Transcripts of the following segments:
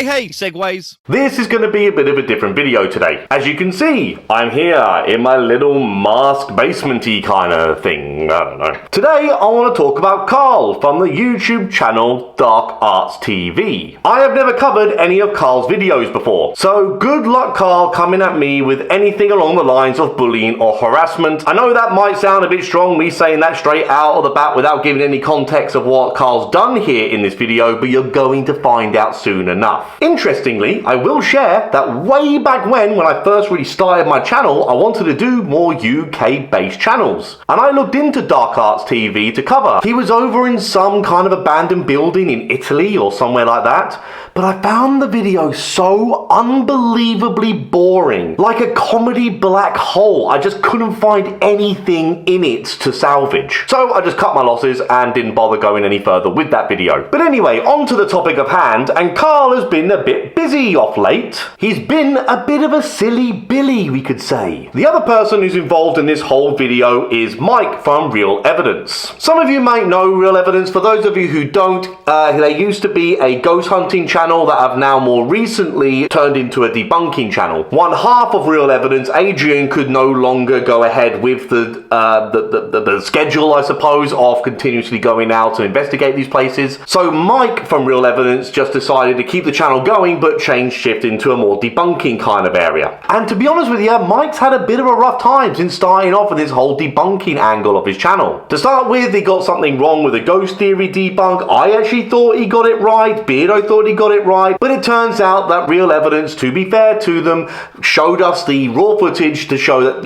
Hey, SEGways! This is going to be a bit of a different video today. As you can see, I'm here in my little mask basement-y kind of thing. I don't know. Today, I want to talk about Carl from the YouTube channel Dark Arts TV. I have never covered any of Carl's videos before, so good luck, Carl, coming at me with anything along the lines of bullying or harassment. I know that might sound a bit strong, me saying that straight out of the bat without giving any context of what Carl's done here in this video, but you're going to find out soon enough. Interestingly, I will share that way back when I first really started my channel, I wanted to do more UK-based channels. And I looked into Dark Arts TV to cover. He was over in some kind of abandoned building in Italy or somewhere like that. But I found the video so unbelievably boring. Like a comedy black hole. I just couldn't find anything in it to salvage. So I just cut my losses and didn't bother going any further with that video. But anyway, on to the topic of hand, and Carl has been a bit busy off late. He's been a bit of a silly Billy, we could say. The other person who's involved in this whole video is Mike from Real Evidence. Some of you might know Real Evidence. For those of you who don't, they used to be a ghost hunting channel that have now more recently turned into a debunking channel. One half of Real Evidence, Adrian, could no longer go ahead with the schedule, I suppose, of continuously going out to investigate these places. So Mike from Real Evidence just decided to keep the channel going, but change shift into a more debunking kind of area. And to be honest with you, Mike's had a bit of a rough time since starting off with this whole debunking angle of his channel. To start with, he got something wrong with the ghost theory debunk. I actually thought he got it right. Beardo thought he got it right. But it turns out that Real Evidence, to be fair to them, showed us the raw footage to show that,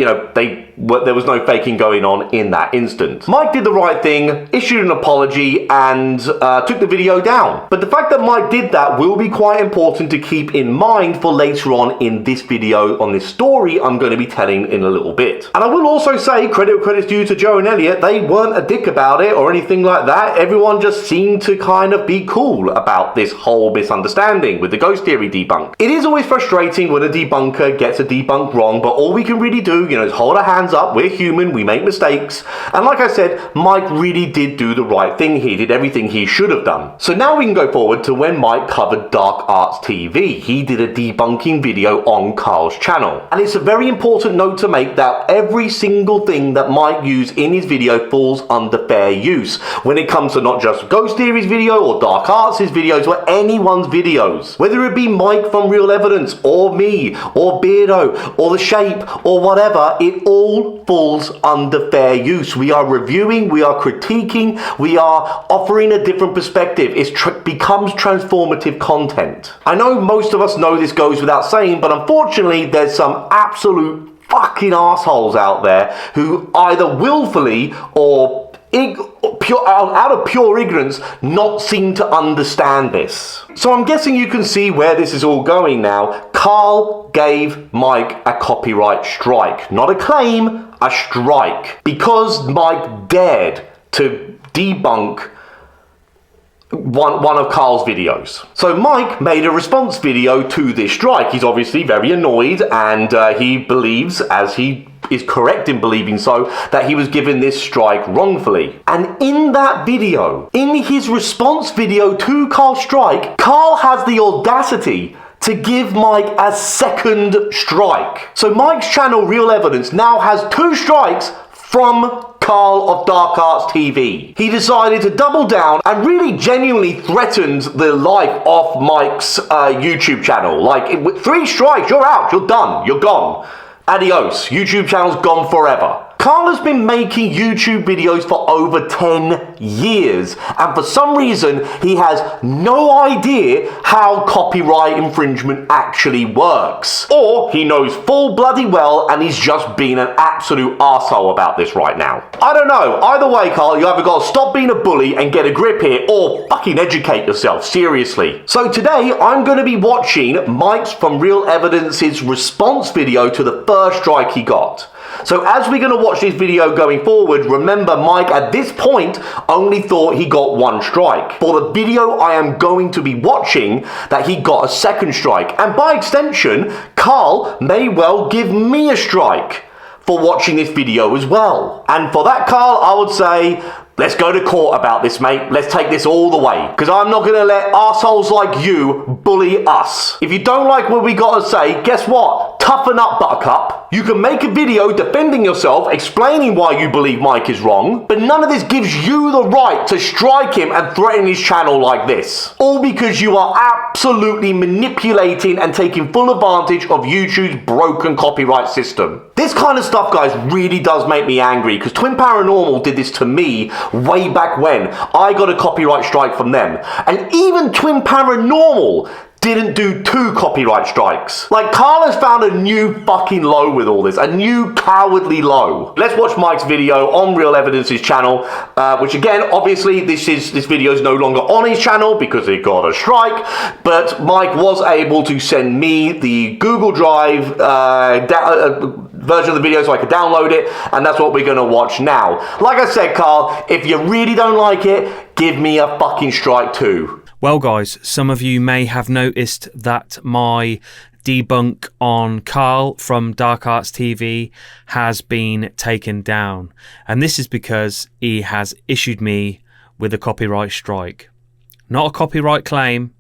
there was no faking going on in that instance. Mike did the right thing, issued an apology, and took the video down. But the fact that Mike did that will be quite important to keep in mind for later on in this video on this story I'm going to be telling in a little bit. And I will also say, credit's due to Joe and Elliot, they weren't a dick about it or anything like that. Everyone just seemed to kind of be cool about this whole misunderstanding with the ghost theory debunk. It is always frustrating when a debunker gets a debunk wrong, but all we can really do, is hold our hands up. We're human, we make mistakes. And like I said, Mike really did do the right thing. He did everything he should have done. So now we can go forward to when Mike covered Dark Arts TV. He did a debunking video on Carl's channel. And it's a very important note to make that every single thing that Mike used in his video falls under fair use. When it comes to not just Ghost Theory's video or Dark Arts' videos or anyone's videos. Whether it be Mike from Real Evidence or me or Beardo or The Shape or whatever, it all falls under fair use. We are reviewing, we are critiquing, we are offering a different perspective. It becomes transformative content. I know most of us know this goes without saying, but unfortunately there's some absolute fucking assholes out there who either willfully or out of pure ignorance not seem to understand this. So I'm guessing you can see where this is all going now. Carl gave Mike a copyright strike. Not a claim, a strike. Because Mike dared to debunk one of Carl's videos. So Mike made a response video to this strike. He's obviously very annoyed, and he believes, as he is correct in believing so, that he was given this strike wrongfully. And in that video, in his response video to Carl's strike, Carl has the audacity to give Mike a second strike. So Mike's channel, Real Evidence, now has 2 strikes from Carl of Dark Arts TV. He decided to double down and really genuinely threatened the life of Mike's YouTube channel. With 3 strikes, you're out, you're done, you're gone. Adios, YouTube channel's gone forever. Carl has been making YouTube videos for over 10 years, and for some reason, he has no idea how copyright infringement actually works. Or he knows full bloody well, and he's just being an absolute arsehole about this right now. I don't know. Either way, Carl, you either got to stop being a bully and get a grip here, or fucking educate yourself, seriously. So today, I'm going to be watching Mike's from Real Evidence's response video to the first strike he got. So as we're going to watch this video going forward, remember Mike at this point only thought he got 1 strike. For the video I am going to be watching, that he got a second strike. And by extension, Carl may well give me a strike for watching this video as well. And for that, Carl, I would say, let's go to court about this, mate. Let's take this all the way. Because I'm not going to let arseholes like you bully us. If you don't like what we got to say, guess what? Toughen up, Buttercup. You can make a video defending yourself, explaining why you believe Mike is wrong, but none of this gives you the right to strike him and threaten his channel like this. All because you are absolutely manipulating and taking full advantage of YouTube's broken copyright system. This kind of stuff, guys, really does make me angry, because Twin Paranormal did this to me way back when. I got a copyright strike from them. And even Twin Paranormal didn't do 2 copyright strikes. Like, Carl has found a new fucking low with all this, a new cowardly low. Let's watch Mike's video on Real Evidence's channel, which again, obviously, this video is no longer on his channel because it got a strike, but Mike was able to send me the Google Drive version of the video so I could download it, and that's what we're gonna watch now. Like I said, Carl, if you really don't like it, give me a fucking strike too. Well, guys, some of you may have noticed that my debunk on Carl from Dark Arts TV has been taken down. And this is because he has issued me with a copyright strike. Not a copyright claim,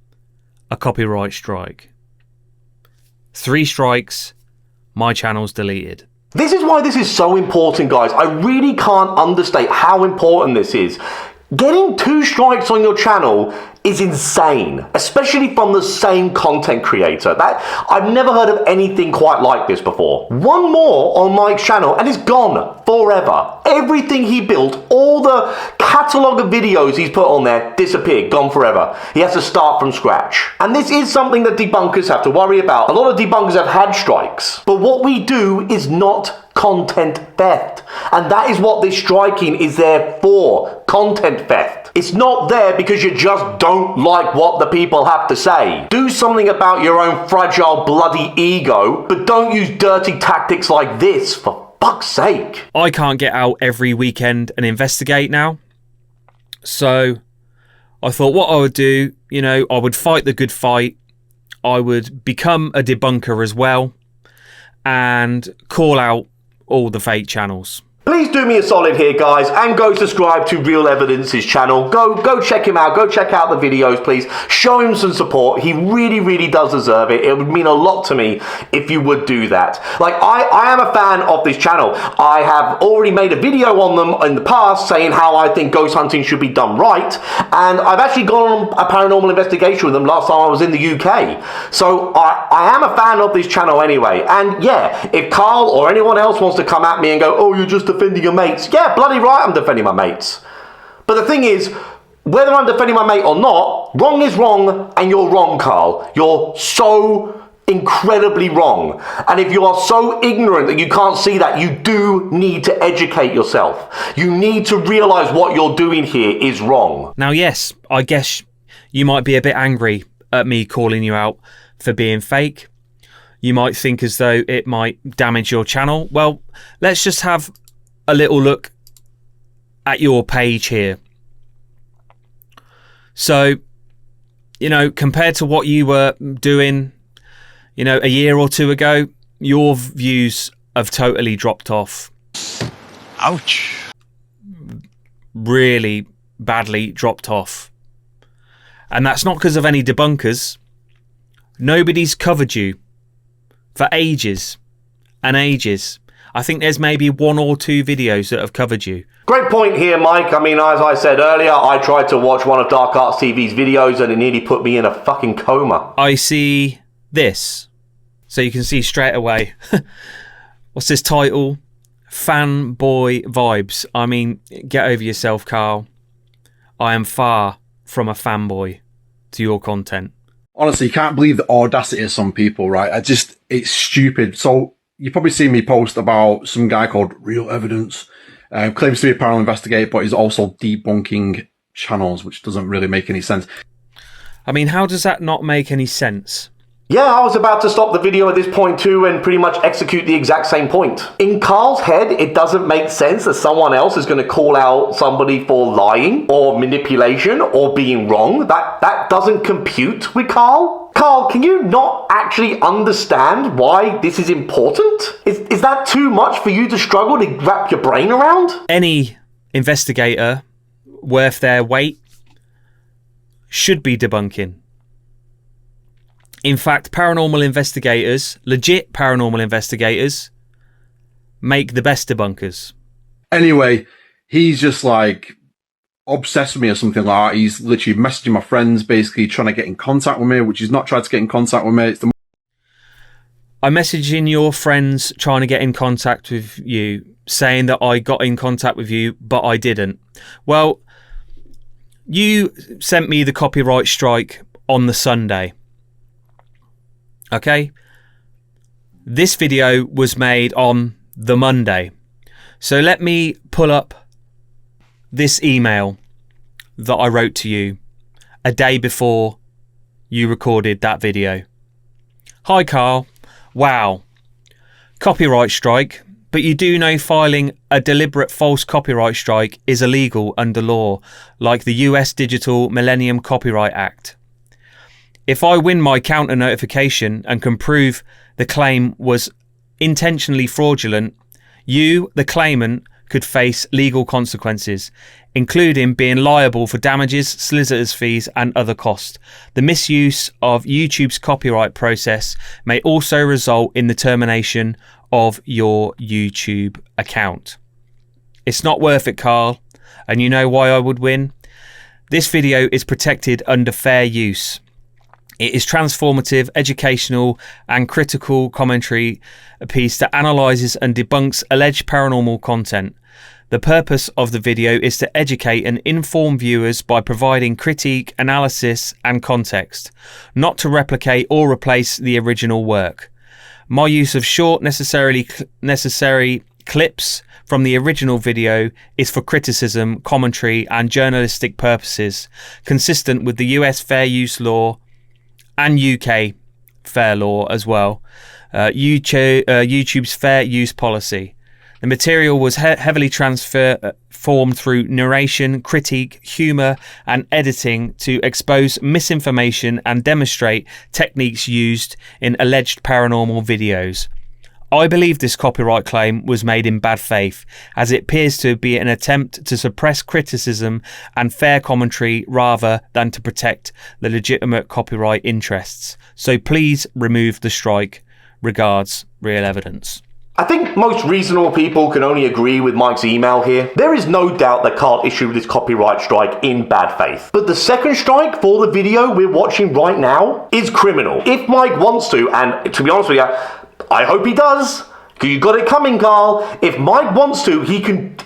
a copyright strike. 3 strikes, my channel's deleted. This is why this is so important, guys. I really can't understate how important this is. Getting 2 strikes on your channel is insane, especially from the same content creator. I've never heard of anything quite like this before. 1 more on Mike's channel and it's gone forever. Everything he built, all the catalogue of videos he's put on there, disappeared, gone forever. He has to start from scratch. And this is something that debunkers have to worry about. A lot of debunkers have had strikes, but what we do is not content theft. And that is what this striking is there for, content theft. It's not there because you just don't like what the people have to say. Do something about your own fragile, bloody ego, but don't use dirty tactics like this, for fuck's sake. I can't get out every weekend and investigate now. So I thought what I would do, I would fight the good fight. I would become a debunker as well and call out all the fake channels. Please do me a solid here, guys, and go subscribe to Real Evidence's channel. Go check him out. Go check out the videos, please. Show him some support. He really, really does deserve it. It would mean a lot to me if you would do that. Like, I am a fan of this channel. I have already made a video on them in the past saying how I think ghost hunting should be done right, and I've actually gone on a paranormal investigation with them last time I was in the UK. So I am a fan of this channel anyway. And yeah, if Carl or anyone else wants to come at me and go, oh, you're just defending your mates. Yeah, bloody right, I'm defending my mates. But the thing is, whether I'm defending my mate or not, wrong is wrong, and you're wrong, Carl. You're so incredibly wrong. And if you are so ignorant that you can't see that, you do need to educate yourself. You need to realize what you're doing here is wrong. Now, yes, I guess you might be a bit angry at me calling you out for being fake. You might think as though it might damage your channel. Well, let's just have a little look at your page here. So, compared to what you were doing, a year or 2 ago, your views have totally dropped off. Ouch. Really badly dropped off. And that's not because of any debunkers. Nobody's covered you for ages and ages. I think there's maybe 1 or 2 videos that have covered you. Great point here, Mike. I mean, as I said earlier, I tried to watch one of Dark Arts TV's videos and it nearly put me in a fucking coma. I see this. So you can see straight away. What's this title? Fanboy vibes. I mean, get over yourself, Carl. I am far from a fanboy to your content. Honestly, you can't believe the audacity of some people, right? It's stupid. So you've probably seen me post about some guy called Real Evidence, claims to be a paranormal investigator, but is also debunking channels, which doesn't really make any sense. I mean, how does that not make any sense? Yeah, I was about to stop the video at this point too and pretty much execute the exact same point. In Carl's head, it doesn't make sense that someone else is going to call out somebody for lying or manipulation or being wrong. That doesn't compute with Carl. Carl, can you not actually understand why this is important? Is that too much for you to struggle to wrap your brain around? Any investigator worth their weight should be debunking. In fact, paranormal investigators, legit paranormal investigators, make the best debunkers. Anyway, he's just like obsessed with me or something like that. He's literally messaging my friends, basically trying to get in contact with me, which he's not tried to get in contact with me. It's the I'm messaging your friends trying to get in contact with you, saying that I got in contact with you, but I didn't. Well, you sent me the copyright strike on the Sunday. Okay? This video was made on the Monday. So let me pull up this email that I wrote to you a day before you recorded that video. Hi Carl. Wow. Copyright strike. But you do know filing a deliberate false copyright strike is illegal under law, like the US Digital Millennium Copyright Act. If I win my counter notification and can prove the claim was intentionally fraudulent, you, the claimant, could face legal consequences, including being liable for damages, solicitors' fees, and other costs. The misuse of YouTube's copyright process may also result in the termination of your YouTube account. It's not worth it, Carl, and you know why I would win? This video is protected under fair use. It is transformative, educational, and critical commentary, a piece that analyses and debunks alleged paranormal content. The purpose of the video is to educate and inform viewers by providing critique, analysis, and context, not to replicate or replace the original work. My use of short, necessary clips from the original video is for criticism, commentary, and journalistic purposes, consistent with the US fair use law and UK fair law as well, YouTube's fair use policy. The material was heavily transformed through narration, critique, humour, and editing to expose misinformation and demonstrate techniques used in alleged paranormal videos. I believe this copyright claim was made in bad faith, as it appears to be an attempt to suppress criticism and fair commentary rather than to protect the legitimate copyright interests. So please remove the strike. Regards, Real Evidence. I think most reasonable people can only agree with Mike's email here. There is no doubt that Carl issued this copyright strike in bad faith. But the second strike for the video we're watching right now is criminal. If Mike wants to, and to be honest with you, I hope he does, because you got it coming, Carl. If Mike wants to, he can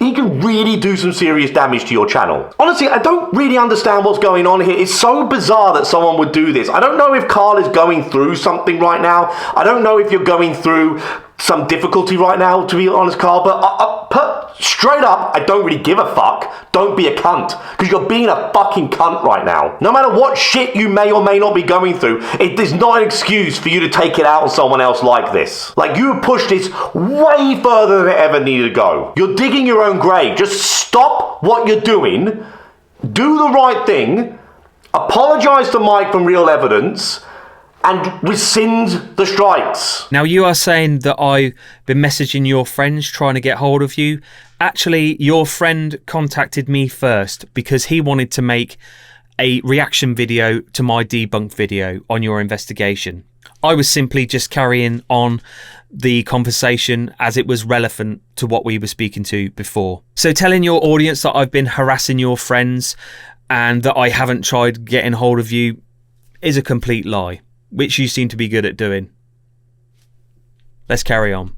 really do some serious damage to your channel. Honestly, I don't really understand what's going on here. It's so bizarre that someone would do this. I don't know if Carl is going through something right now. I don't know if you're going through some difficulty right now, to be honest, Carl, but straight up, I don't really give a fuck. Don't be a cunt, because you're being a fucking cunt right now. No matter what shit you may or may not be going through, it is not an excuse for you to take it out on someone else like this. Like, you have pushed this way further than it ever needed to go. You're digging your own grave. Just stop what you're doing, do the right thing, apologize to Mike from Real Evidence, and rescind the strikes. Now, you are saying that I've been messaging your friends trying to get hold of you. Actually, your friend contacted me first because he wanted to make a reaction video to my debunked video on your investigation. I was simply just carrying on the conversation as it was relevant to what we were speaking to before. So telling your audience that I've been harassing your friends and that I haven't tried getting hold of you is a complete lie, which you seem to be good at doing. Let's carry on.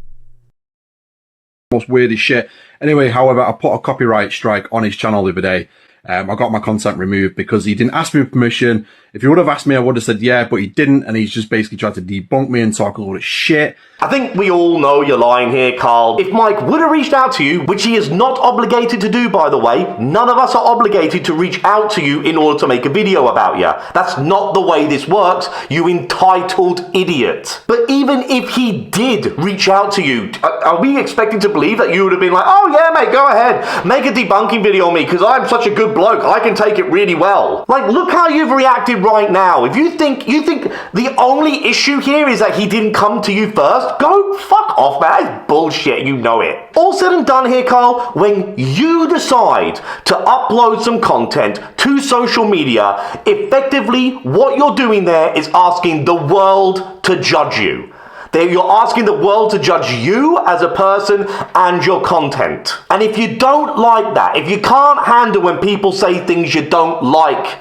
Most weirdest shit. Anyway, however, I put a copyright strike on his channel the other day. I got my content removed because he didn't ask me for permission. If he would have asked me, I would have said yeah, but he didn't, and he's just basically tried to debunk me and talk a lot of shit. I think we all know you're lying here, Carl. If Mike would have reached out to you, which he is not obligated to do, by the way, none of us are obligated to reach out to you in order to make a video about you. That's not the way this works, you entitled idiot. But even if he did reach out to you, are we expecting to believe that you would have been like, oh yeah, mate, go ahead, make a debunking video on me, because I'm such a good bloke. I can take it really well. Like, look how you've reacted right now. If you think the only issue here is that he didn't come to you first, go fuck off, man. That's bullshit. You know it. All said and done here, Carl, when you decide to upload some content to social media, effectively what you're doing there is asking the world to judge you. You're asking the world to judge you as a person and your content. And if you don't like that, if you can't handle when people say things you don't like,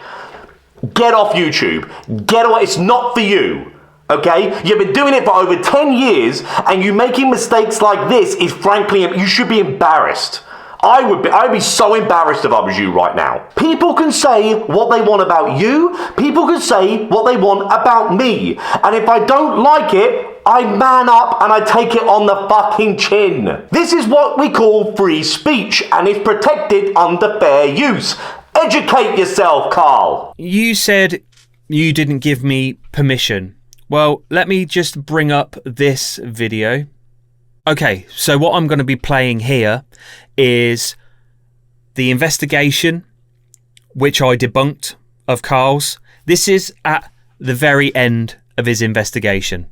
get off YouTube. Get away. It's not for you. Okay? You've been doing it for over 10 years, and you making mistakes like this is frankly, you should be embarrassed. I'd be so embarrassed if I was you right now. People can say what they want about you. People can say what they want about me. And if I don't like it, I man up and I take it on the fucking chin. This is what we call free speech, and it's protected under fair use. Educate yourself, Carl. You said you didn't give me permission. Well, let me just bring up this video. Okay, so what I'm going to be playing here is the investigation, which I debunked, of Carl's. This is at the very end of his investigation.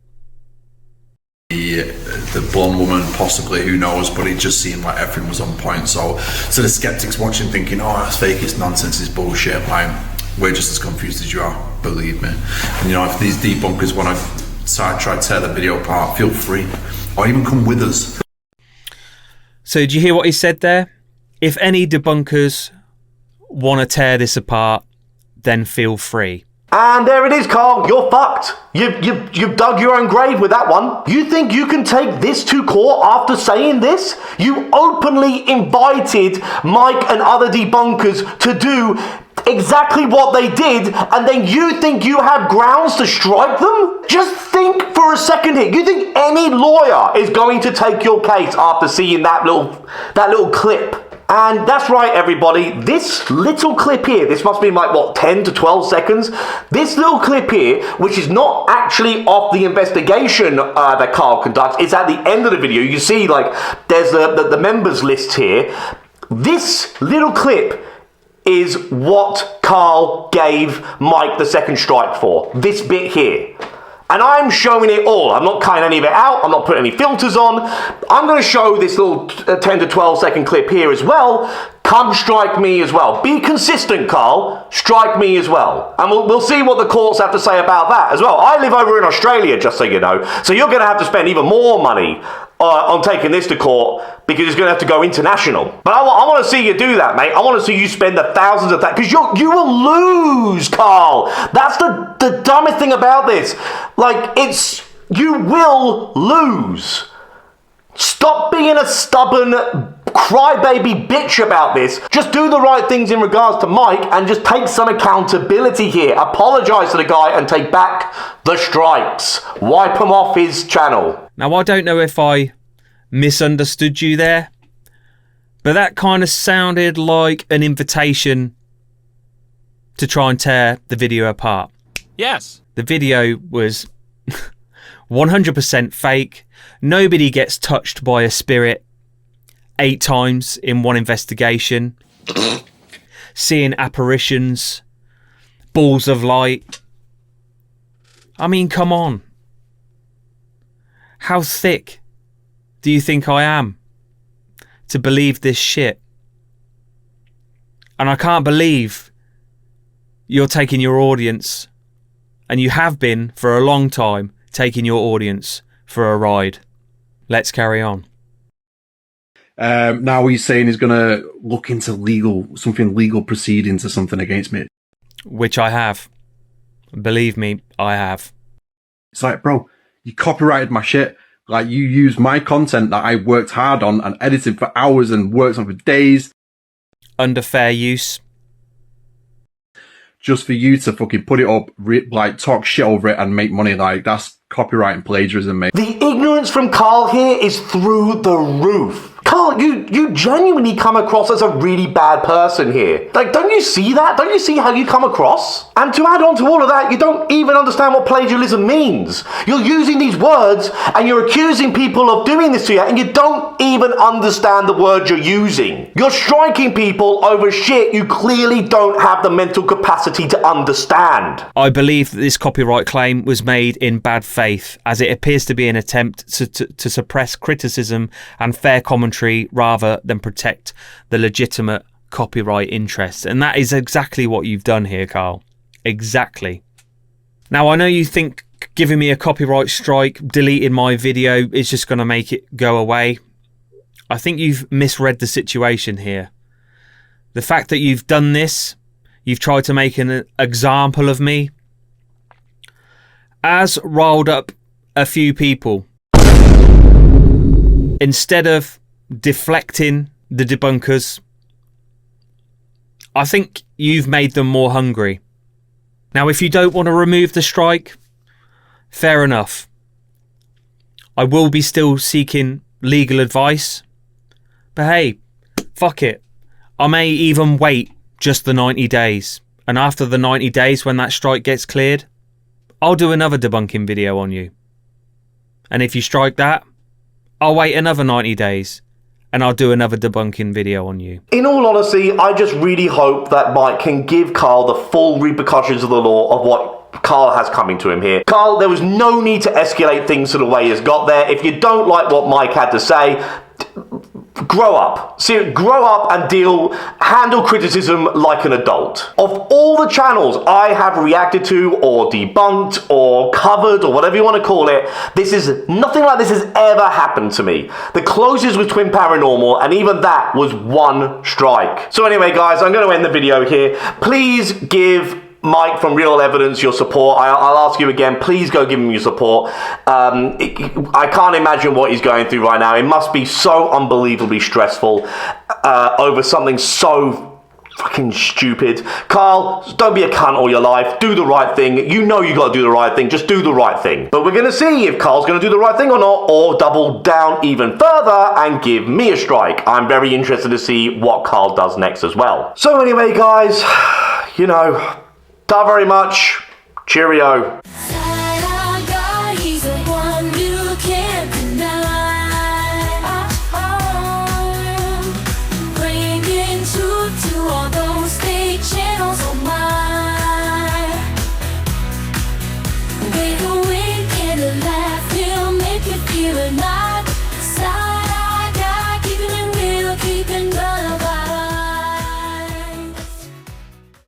The blonde woman, possibly, who knows, but it just seemed like everything was on point. So the skeptics watching thinking, oh, that's fake, it's nonsense, it's bullshit. Like, we're just as confused as you are, believe me. And you know, if these debunkers want to try to tear the video apart, feel free, or even come with us. So did you hear what he said there? If any debunkers want to tear this apart, then feel free. And there it is, Carl. You're fucked. You've dug your own grave with that one. You think you can take this to court after saying this? You openly invited Mike and other debunkers to do exactly what they did, and then you think you have grounds to strike them? Just think for a second here. You think any lawyer is going to take your case after seeing that little clip? And that's right, everybody. This little clip here, this must be like, what, 10 to 12 seconds? This little clip here, which is not actually off the investigation that Carl conducts, it's at the end of the video. You see, like, there's the members list here. This little clip is what Carl gave Mike the second strike for. This bit here. And I'm showing it all. I'm not cutting any of it out. I'm not putting any filters on. I'm going to show this little 10 to 12 second clip here as well. Come strike me as well. Be consistent, Carl. Strike me as well. And we'll see what the courts have to say about that as well. I live over in Australia, just so you know. So you're going to have to spend even more money on taking this to court, because it's going to have to go international. But I want to see you do that, mate. I want to see you spend the thousands of that, because you will lose, Carl. That's the dumbest thing about this. Like, you will lose. Stop being a stubborn crybaby bitch about this. Just do the right things in regards to Mike and just take some accountability here. Apologize to the guy and take back the stripes. Wipe him off his channel. Now, I don't know if I misunderstood you there, but that kind of sounded like an invitation to try and tear the video apart. Yes. The video was 100% fake. Nobody gets touched by a spirit 8 times in one investigation. Seeing apparitions, balls of light. I mean, come on. How thick do you think I am to believe this shit? And I can't believe you're taking your audience, and you have been for a long time, taking your audience for a ride. Let's carry on. Now he's saying he's going to look into legal proceedings or something against me. Which I have. Believe me, I have. It's like, bro, you copyrighted my shit. Like, you used my content that I worked hard on and edited for hours and worked on for days. Under fair use. Just for you to fucking put it up, like, talk shit over it and make money. Like, that's copyright and plagiarism, mate. The ignorance from Carl here is through the roof. Carl, you genuinely come across as a really bad person here. Like, don't you see that? Don't you see how you come across? And to add on to all of that, you don't even understand what plagiarism means. You're using these words and you're accusing people of doing this to you, and you don't even understand the words you're using. You're striking people over shit you clearly don't have the mental capacity to understand. I believe that this copyright claim was made in bad faith, as it appears to be an attempt to suppress criticism and fair commentary rather than protect the legitimate copyright interests. And that is exactly what you've done here, Carl. Exactly. Now, I know you think giving me a copyright strike, deleting my video, is just going to make it go away. I think you've misread the situation here. The fact that you've done this, you've tried to make an example of me, has riled up a few people. Instead of deflecting the debunkers, I think you've made them more hungry. Now, if you don't want to remove the strike, fair enough. I will be still seeking legal advice. But hey, fuck it. I may even wait just the 90 days. And after the 90 days, when that strike gets cleared, I'll do another debunking video on you. And if you strike that, I'll wait another 90 days. And I'll do another debunking video on you. In all honesty, I just really hope that Mike can give Carl the full repercussions of the law of what Carl has coming to him here. Carl, there was no need to escalate things to the way it's got there. If you don't like what Mike had to say, grow up. See, grow up and handle criticism like an adult. Of all the channels I have reacted to or debunked or covered or whatever you want to call it, nothing like this has ever happened to me. The closest was Twin Paranormal, and even that was one strike. So anyway, guys, I'm going to end the video here. Please give Mike from Real Evidence your support. I'll ask you again, please go give him your support. I can't imagine what he's going through right now. It must be so unbelievably stressful over something so fucking stupid. Carl, don't be a cunt all your life. Do the right thing. You know you got to do the right thing. Just do the right thing. But we're going to see if Carl's going to do the right thing or not, or double down even further and give me a strike. I'm very interested to see what Carl does next as well. So anyway, guys, you know, ta very much. Cheerio.